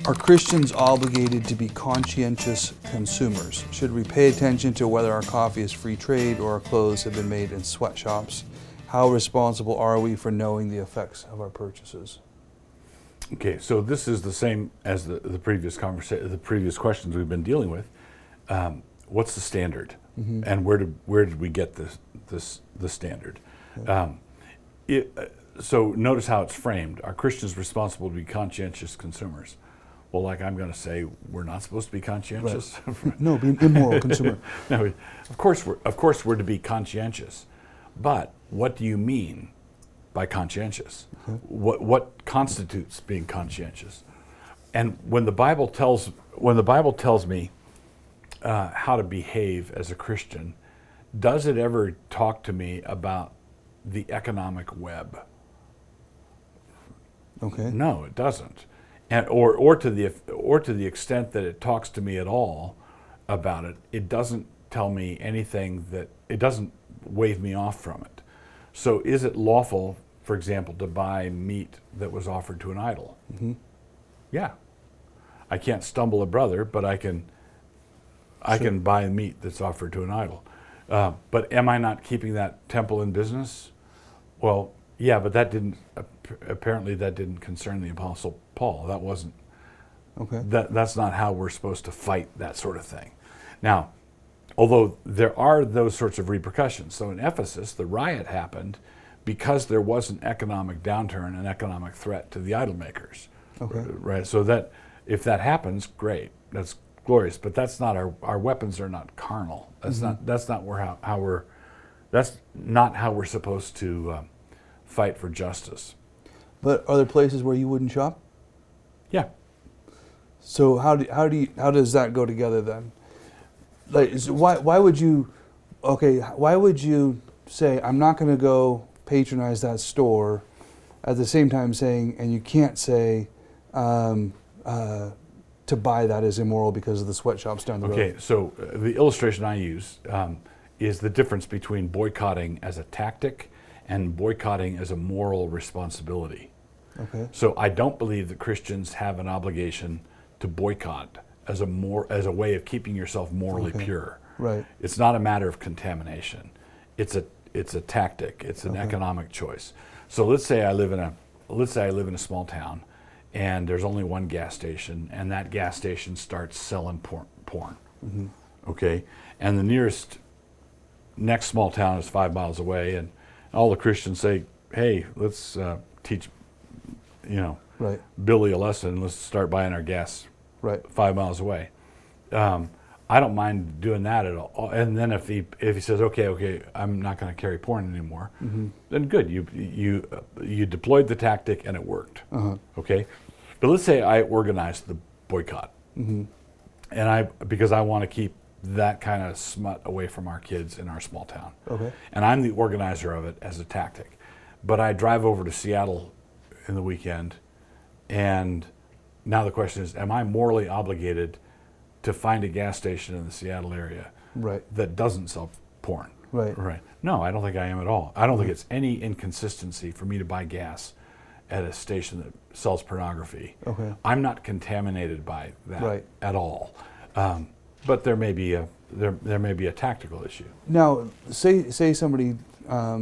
Are Christians obligated to be conscientious consumers? Should we pay attention to whether our coffee is free trade or our clothes have been made in sweatshops? How responsible are we for knowing the effects of our purchases? Okay, so this is the same as the previous conversation, the previous questions we've been dealing with. What's the standard, and where did we get the standard? So notice how it's framed. Are Christians responsible to be conscientious consumers? Well, like I'm going to say, we're not supposed to be conscientious. Right. No, be an immoral consumer. No, of course we're to be conscientious, but what do you mean by conscientious? Okay. What constitutes being conscientious? And when the Bible tells me how to behave as a Christian, does it ever talk to me about the economic web? Okay. No, it doesn't. And or to the extent that it talks to me at all about it, it doesn't tell me anything it doesn't wave me off from it. So is it lawful, for example, to buy meat that was offered to an idol? Mm-hmm. Yeah. I can't stumble a brother, but I can buy meat that's offered to an idol. But am I not keeping that temple in business? Well, yeah, but apparently that didn't concern the Apostle Paul. That wasn't, okay. That's not how we're supposed to fight that sort of thing. Now, although there are those sorts of repercussions. So in Ephesus, the riot happened because there was an economic downturn, an economic threat to the idol makers. Okay. Right. So that if that happens, great. That's glorious. But that's not our weapons are not carnal. That's not how we're supposed to fight for justice. But are there places where you wouldn't shop? Yeah. So how does that go together then? Like, so why would you say I'm not going to go patronize that store, at the same time saying, and you can't say to buy that is immoral because of the sweatshops down the road? Okay, so the illustration I use is the difference between boycotting as a tactic and boycotting as a moral responsibility. Okay. So I don't believe that Christians have an obligation to boycott as a way of keeping yourself morally pure. Right. It's not a matter of contamination. It's a tactic. It's an economic choice. So let's say I live in a small town, and there's only one gas station, and that gas station starts selling porn. Mm-hmm. Okay, and the next small town is 5 miles away, and all the Christians say, "Hey, let's teach, Right. Billy a lesson. Let's start buying our gas." Right. 5 miles away. I don't mind doing that at all. And then if he says, okay, I'm not going to carry porn anymore, then good. You deployed the tactic and it worked. Okay, but let's say I organized the boycott, and because I want to keep that kind of smut away from our kids in our small town. Okay. And I'm the organizer of it as a tactic, but I drive over to Seattle in the weekend, and now the question is, am I morally obligated to find a gas station in the Seattle area that doesn't sell porn? Right. No, I don't think I am at all. I don't think it's any inconsistency for me to buy gas at a station that sells pornography. Okay. I'm not contaminated by that at all. But there may be a tactical issue. Now, say somebody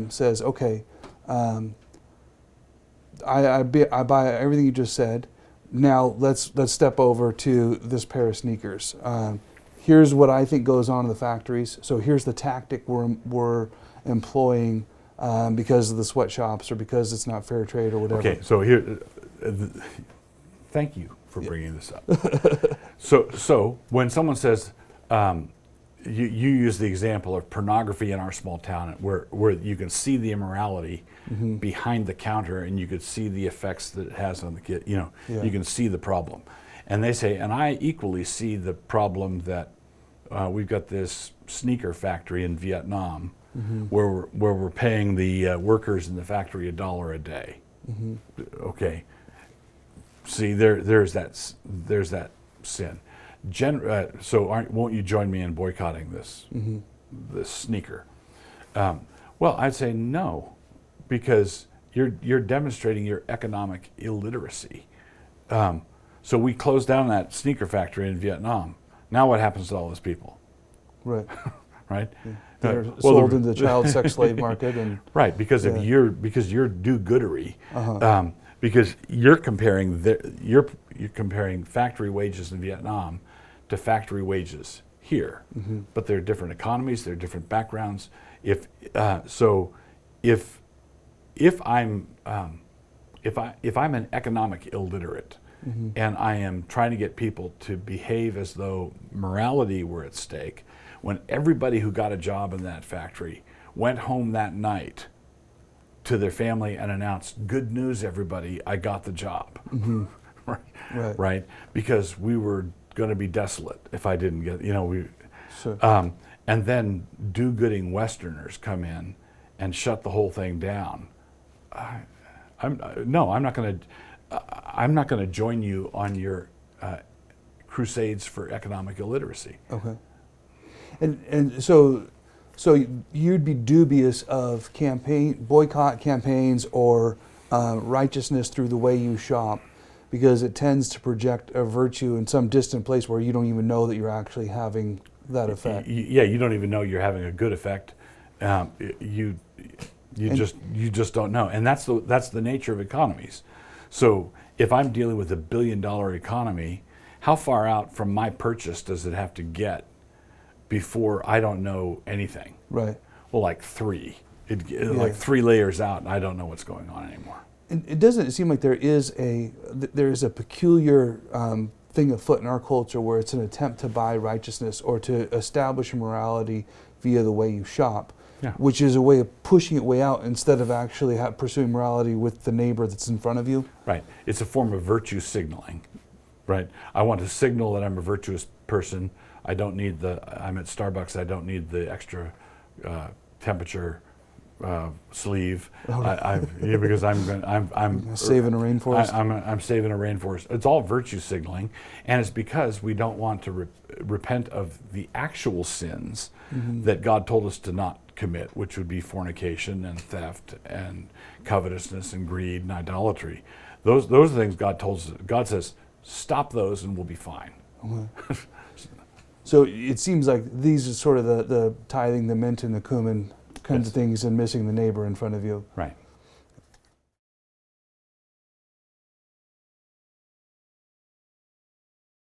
says, okay, I buy everything you just said. Now let's step over to this pair of sneakers. Here's what I think goes on in the factories. So here's the tactic we're employing because of the sweatshops or because it's not fair trade or whatever. Okay, so here, thank you for bringing this up. So when someone says, you use the example of pornography in our small town, where you can see the immorality behind the counter, and you could see the effects that it has on the kid. You can see the problem, and they say, and I equally see the problem that we've got this sneaker factory in Vietnam, where we're paying the workers in the factory $1 a day. Okay, see there's that sin. So won't you join me in boycotting this sneaker? Well, I'd say no, because you're demonstrating your economic illiteracy. So we closed down that sneaker factory in Vietnam. Now what happens to all those people? Right. Right? Yeah. They're sold into the child sex slave market, and right, because of your do-goodery, because you're comparing you're comparing factory wages in Vietnam to factory wages here, but they're different economies, they're different backgrounds. If I'm an economic illiterate, and I am trying to get people to behave as though morality were at stake, when everybody who got a job in that factory went home that night to their family and announced, "Good news, everybody, I got the job." Right? Because we were going to be desolate if I didn't get, Sure. and then do-gooding Westerners come in and shut the whole thing down. I'm not going to join you on your crusades for economic illiteracy. Okay. And so you'd be dubious of boycott campaigns or righteousness through the way you shop, because it tends to project a virtue in some distant place where you don't even know that you're actually having that effect. Yeah, you don't even know you're having a good effect. You just don't know, and that's the nature of economies. So if I'm dealing with $1 billion economy, how far out from my purchase does it have to get before I don't know anything? Right. Well, like 3. Like 3 layers out, and I don't know what's going on anymore. It doesn't seem like there is a peculiar thing afoot in our culture where it's an attempt to buy righteousness or to establish morality via the way you shop, which is a way of pushing it way out instead of actually pursuing morality with the neighbor that's in front of you. Right. It's a form of virtue signaling. Right. I want to signal that I'm a virtuous person. I'm at Starbucks. I don't need the extra temperature sleeve. Because I'm saving a rainforest. I'm saving a rainforest. It's all virtue signaling, and it's because we don't want to repent of the actual sins that God told us to not commit, which would be fornication and theft and covetousness and greed and idolatry. Those are things God says, stop those and we'll be fine. Okay. So it seems like these are sort of the tithing, the mint, and the cumin kinds of things, and missing the neighbor in front of you. Right.